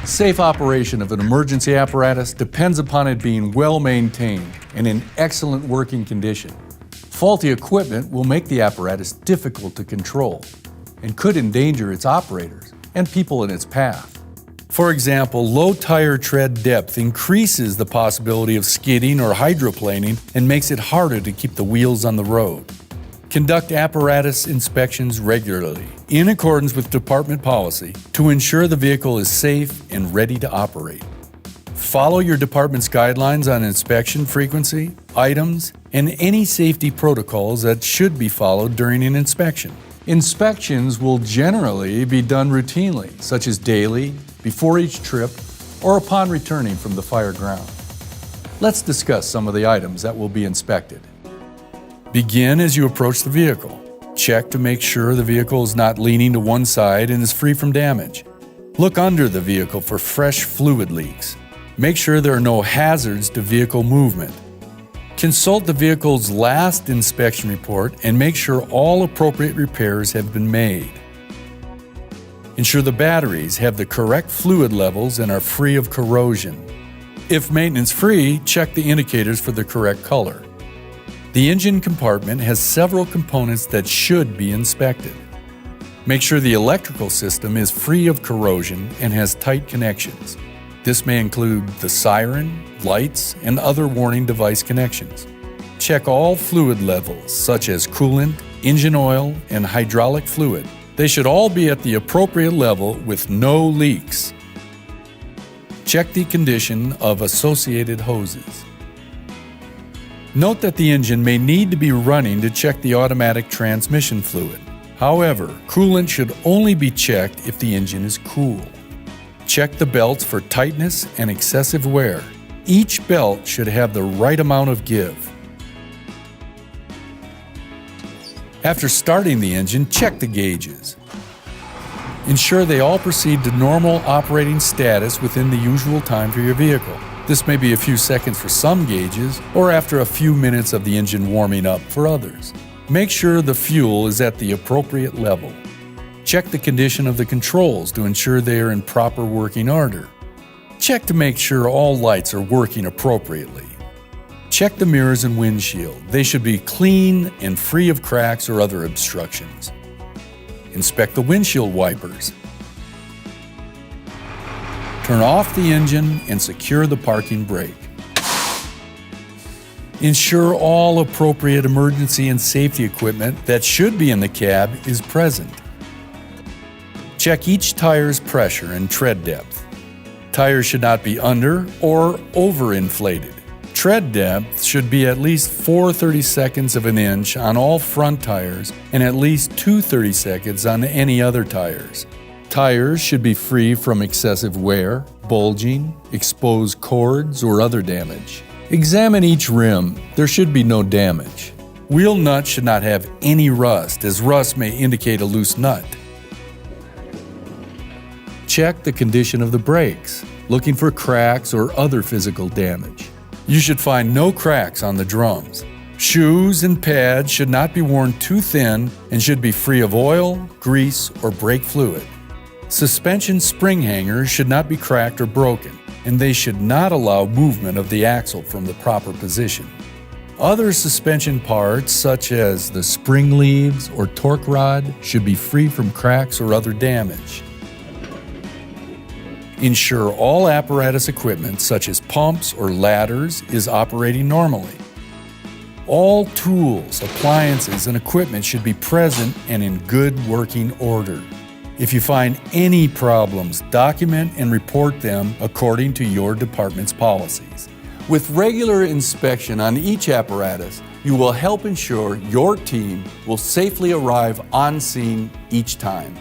Safe operation of an emergency apparatus depends upon it being well maintained and in excellent working condition. Faulty equipment will make the apparatus difficult to control and could endanger its operators and people in its path. For example, low tire tread depth increases the possibility of skidding or hydroplaning and makes it harder to keep the wheels on the road. Conduct apparatus inspections regularly, in accordance with department policy, to ensure the vehicle is safe and ready to operate. Follow your department's guidelines on inspection frequency, items, and any safety protocols that should be followed during an inspection. Inspections will generally be done routinely, such as daily, before each trip, or upon returning from the fire ground. Let's discuss some of the items that will be inspected. Begin as you approach the vehicle. Check to make sure the vehicle is not leaning to one side and is free from damage. Look under the vehicle for fresh fluid leaks. Make sure there are no hazards to vehicle movement. Consult the vehicle's last inspection report and make sure all appropriate repairs have been made. Ensure the batteries have the correct fluid levels and are free of corrosion. If maintenance-free, check the indicators for the correct color. The engine compartment has several components that should be inspected. Make sure the electrical system is free of corrosion and has tight connections. This may include the siren, lights, and other warning device connections. Check all fluid levels, such as coolant, engine oil, and hydraulic fluid. They should all be at the appropriate level with no leaks. Check the condition of associated hoses. Note that the engine may need to be running to check the automatic transmission fluid. However, coolant should only be checked if the engine is cool. Check the belts for tightness and excessive wear. Each belt should have the right amount of give. After starting the engine, check the gauges. Ensure they all proceed to normal operating status within the usual time for your vehicle. This may be a few seconds for some gauges, or after a few minutes of the engine warming up for others. Make sure the fuel is at the appropriate level. Check the condition of the controls to ensure they are in proper working order. Check to make sure all lights are working appropriately. Check the mirrors and windshield. They should be clean and free of cracks or other obstructions. Inspect the windshield wipers. Turn off the engine and secure the parking brake. Ensure all appropriate emergency and safety equipment that should be in the cab is present. Check each tire's pressure and tread depth. Tires should not be under or overinflated. Tread depth should be at least 4/32 of an inch on all front tires and at least 2/32 on any other tires. Tires should be free from excessive wear, bulging, exposed cords, or other damage. Examine each rim. There should be no damage. Wheel nuts should not have any rust, as rust may indicate a loose nut. Check the condition of the brakes, looking for cracks or other physical damage. You should find no cracks on the drums. Shoes and pads should not be worn too thin and should be free of oil, grease, or brake fluid. Suspension spring hangers should not be cracked or broken, and they should not allow movement of the axle from the proper position. Other suspension parts, such as the spring leaves or torque rod, should be free from cracks or other damage. Ensure all apparatus equipment, such as pumps or ladders, is operating normally. All tools, appliances, and equipment should be present and in good working order. If you find any problems, document and report them according to your department's policies. With regular inspection on each apparatus, you will help ensure your team will safely arrive on scene each time.